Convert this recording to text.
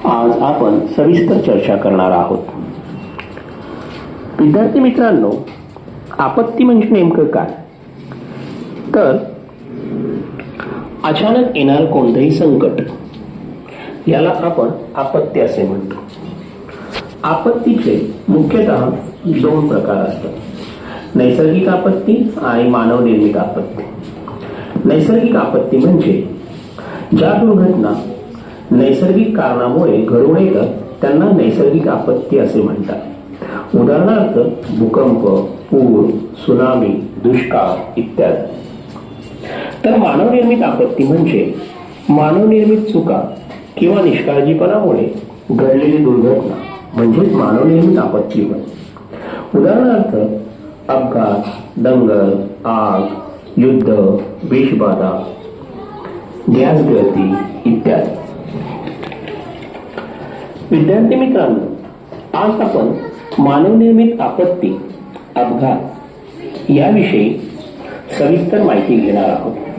आज आपण सविस्तर चर्चा करणार आहोत. विद्यार्थी मित्रांनो, आपत्ती म्हणजे नेमकं काय? तर अचानक येणारं कोणतंही संकट याला आपण आपत्ती असे म्हणतो. आपत्तीचे मुख्यतः दोन प्रकार असतात: नैसर्गिक आपत्ती आणि मानवनिर्मित आपत्ती. नैसर्गिक आपत्ती म्हणजे ज्या दुर्घटना नैसर्गिक कारणामुळे घडून येतात त्यांना नैसर्गिक आपत्ती असे म्हणतात. उदाहरणार्थ भूकंप, पूर, सुनामी, दुष्काळ इत्यादी. तर मानवनिर्मित आपत्ती म्हणजे मानवनिर्मित चुका किंवा निष्काळजीपणामुळे घडलेली दुर्घटना म्हणजेच मानवनिर्मित आपत्ती होय. उदाहरणार्थ अपघात, दंगल, आग, युद्ध, विषबाधा, गॅस गळती इत्यादी. विद्यार्थी मित्रांनो, आज आपण मानवनिर्मित आपत्ती, अपघात याविषयी सविस्तर माहिती घेणार आहोत.